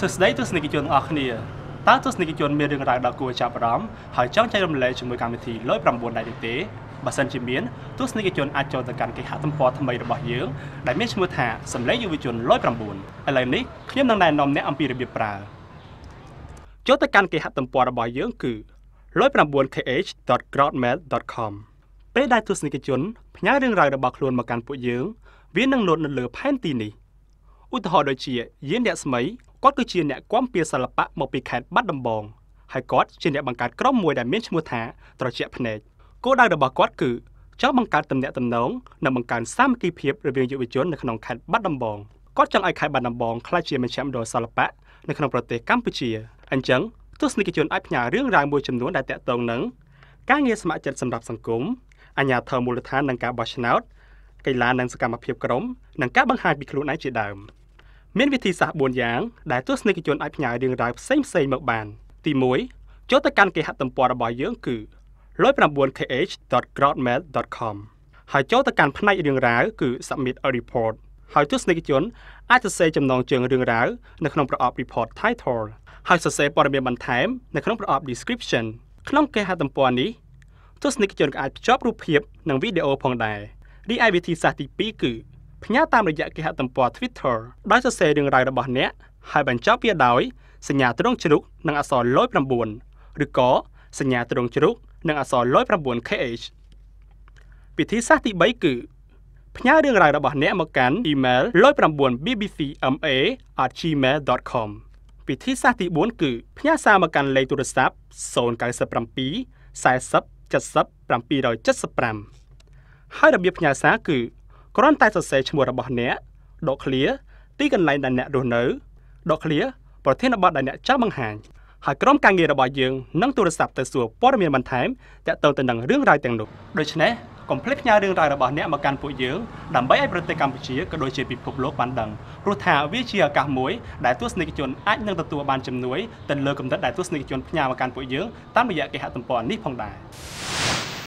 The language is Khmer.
សួស្តីទស្សនិកជនអរគ្នាតើទស្សនិកជនមានរឿងរ៉ាវដ៏គួរចាប់អារម្មណ៍ហើយចង់ចែករំលែកជាមួយកម្មវិធី109ដែរទេបើសិនជាមានទស្សនិកជនអាចចូលទៅកាន់គេហទំព័រថ្មីរបស់យើងដែលមានឈ្មោះថាសំឡេងយុវជន109ឥឡូវនេះខ្ញុំនឹងណែនាំអ្នកអំពីរបៀបប្រើចូលទៅកាន់គេហទំព័ររបស់យើងគឺ 109kh.crowdmail.com ពេលដែលទស្សនិកជនផ្ញើរឿងរ៉ាវរបស់ខ្លួនមកកាន់ពួកយើងវានឹងលោតនៅលើផែនទីនេះឧទាហរណ៍ដូចជាយានអ្នកស្មីគាត់គឺជាអ្នកគាំពៀសិល្បៈមកពីខេត្តបាត់ដំបងហើយគាត់ជាអ្នកបង្កើតក្រុមមួយដែលមានឈ្មោះថាត្រជាក់ភ្នែកគោលដៅរបស់គាត់គឺចង់បង្កើតទំនាក់ទំនងនិងបង្កើនសាមគ្គីភាពរវាងយុវជននៅក្នុងខេត្តបាត់ដំបងគាត់ចង់ឲ្យខេត្តបាត់ដំបងក្លាយជាមជ្ឈមណ្ឌលសិល្បៈនៅក្នុងប្រទេសកម្ពុជាអញ្ចឹងទស្សនិកជនអាចផ្ញើរឿងរ៉ាវមួយចំនួនដែលតាក់ទងនឹងការងារស្ម័គ្រចិត្តសម្រាប់សង្គមអាជ្ញាធរមូលដ្ឋាននិងការបោះឆ្នោតកីឡានិងសកម្មភាពក្រុមនិងការបង្ហាញពីខ្លួនឯងជាដើមមានវិធីសាស្ត្រ4យ៉ាងដែលទស្សនិកជនអាចផ្ញើរឿងរ៉ាវផ្សេងៗមកបានទី1ចូលទៅកាន់គេហទំព័ររបស់យើងគឺ 109kh.crowdmail.com ហើយចូលទៅកាន់ផ្នែករឿងរ៉ាវគឺ Submit a report ហើយទស្សនិកជនអាចសរសេរចំណងជើងរឿងរ៉ាវនៅក្នុងប្រអប់ report title ហើយសរសេរព័ត៌មានបន្ថែមនៅក្នុងប្រអប់ description ក្នុងគេហទំព័រនេះទស្សនិកជនក៏អាចភ្ជាប់រូបភាពនិងវីដេអូផងដែររីឯវិធីសាស្ត្រទី2គឺផ្ញើតាមរយៈគេហទំព័រ Twitter ដោយសរសេររឿងរ៉ាវរបស់អ្នកហើយបញ្ចប់វាដោយសញ្ញាទ្រង់ជ្រូកនិងអក្សរ109ឬក៏សញ្ញាទ្រង់ជ្រូកនិងអក្សរ109kh វិធីសាស្ត្រទី3គឺផ្ញើរឿងរ៉ាវរបស់អ្នកមកកាន់ email 109bbcma@gmail.com វិធីសាស្ត្រទី4គឺផ្ញើសារមកកាន់លេខទូរស័ព្ទ097 40 70 775ហើយរបៀបផ្ញើសារគឺគ្រាន់តែសរសេរឈ្មោះរបស់អ្នកដកឃ្លាទីកន្លែងដែលអ្នករស់នៅដកឃ្លាប្រធានបទដែលអ្នកចង់បង្ហាញហើយក្រុមការងាររបស់យើងនឹងទូរស័ព្ទទៅសួរព័ត៌មានបន្ថែមទាក់ទងទៅនឹងរឿងរ៉ាវទាំងនោះដូច្នេះកុំភ្លេចផ្ញើរឿងរ៉ាវរបស់អ្នកមកកាន់ពួកយើងដើម្បីឲ្យប្រទេសកម្ពុជាក៏ដូចជាពិភពលោកបានដឹងព្រោះថាវាជាឱកាសមួយដែលទស្សនិកជនអាចនឹងទទួលបានជំនួយទៅលើគំនិតដែលទស្សនិកជនផ្ញើមកកាន់ពួកយើងតាមរយៈគេហទំព័រនេះផងដែរ